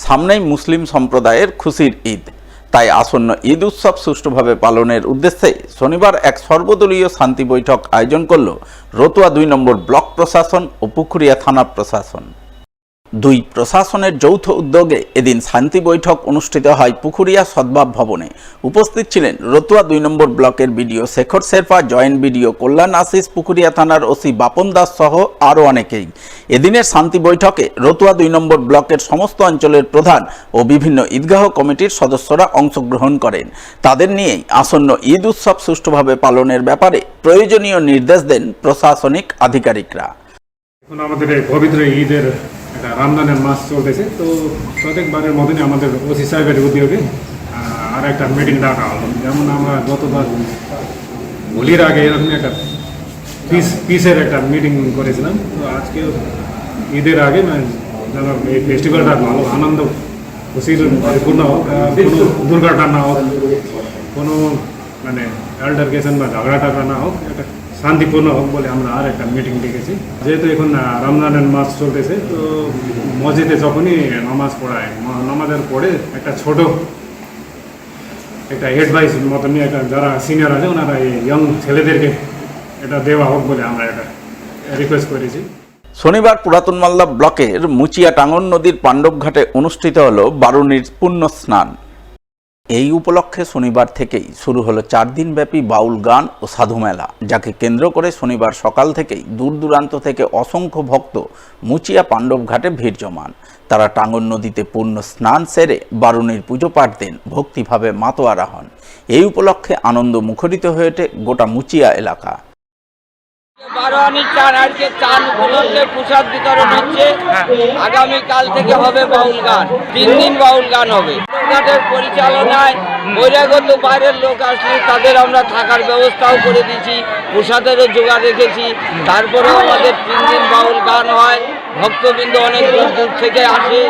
সামনেই মুসলিম সম্প্রদায়ের খুশির ঈদ, তাই আসন্ন ঈদ উৎসব সুষ্ঠুভাবে পালনের উদ্দেশ্যে শনিবার এক সর্বদলীয় শান্তি বৈঠক আয়োজন করল রতুয়া ২ নম্বর ব্লক প্রশাসন ও পুখুরিয়া থানা প্রশাসন। দুই প্রশাসনের যৌথ উদ্যোগে এদিন শান্তি বৈঠক অনুষ্ঠিত হয় পুখুরিয়া সদ্ভাব ভবনে। উপস্থিত ছিলেন রতুয়া ২ নম্বর ব্লকের BDO Shekhar Sherpa, joint BDO Kalyan Ashis, Pukhuria থানার ওসি বাপন দাস সহ আরও অনেকেই। এদিনের শান্তি বৈঠকে রতুয়া ২ নম্বর ব্লকের সমস্ত অঞ্চলের প্রধান ও বিভিন্ন ঈদগাহ কমিটির সদস্যরা অংশগ্রহণ করেন। তাদের নিয়েই আসন্ন ঈদ উৎসব সুষ্ঠুভাবে পালনের ব্যাপারে প্রয়োজনীয় নির্দেশ দেন প্রশাসনিক আধিকারিকরা। এখন আমাদের পবিত্র ঈদের রমজানের মাস চলতেছে, তো প্রত্যেকবারের মতনই আমাদের ওসি সাহেবের উদ্যোগে আর একটা মিটিং ডাকা হলো। যেমন আমরা গতবার হোলির আগে এরকম একটা পিসের একটা মিটিং করেছিলাম, তো আজকে ঈদের আগে যেন এই ফেস্টিভ্যালটা ভালো আনন্দ খুশির পরিপূর্ণ হোক, কোনো দুর্ঘটনা না হোক, কোনো এল্ডার কেসেন বা ঝগড়া টাগড়া না হোক, একটা শান্তিপূর্ণ হোক বলে আমরা আর একটা মিটিং ডেকেছি। যেহেতু এখন রমজানের মাস চলতেছে, তো মসজিদে যখনই নামাজ পড়ায়, নামাজের পরে একটা ছোট একটা অ্যাডভাইস মতো নিয়ে একটা যারা সিনিয়র আছে ওনারা এই ইয়ং ছেলেদেরকে এটা দেওয়া হোক বলে আমরা এটা রিকোয়েস্ট করেছি। শনিবার পুরাতন মালদা ব্লকের মুচিয়া টাঙ্গন নদীর পাণ্ডবঘাটে অনুষ্ঠিত হল বারুণীর পুণ্য স্নান। এই উপলক্ষে শনিবার থেকেই শুরু হলো ৪ দিনব্যাপী বাউল গান ও সাধু মেলা, যাকে কেন্দ্র করে শনিবার সকাল থেকেই দূর দূরান্ত থেকে অসংখ্য ভক্ত মুচিয়া পাণ্ডবঘাটে ভিড় জমান। তারা টাঙ্গন নদীতে পূর্ণ স্নান সেরে বারুণীর পুজো পাঠ দেন, ভক্তিভাবে মাতোয়ারা হন। এই উপলক্ষে আনন্দ মুখরিত হয়ে ওঠে গোটা মুচিয়া এলাকা। বারোয়ানির চান আজকে চান উপলক্ষে প্রসাদ বিতরণ হচ্ছে। আগামীকাল থেকে হবে বাউল গান, 3 দিন বাউল গান হবে। ঘাটের পরিচালনায় বহিরাগত বাইরের লোক আসলে তাদের আমরা থাকার ব্যবস্থাও করে দিয়েছি, প্রসাদেরও জোগাড় রেখেছি। তারপরেও আমাদের 3 দিন বাউল গান হয়, ভক্তবৃন্দ অনেক দূর দূর থেকে আসে।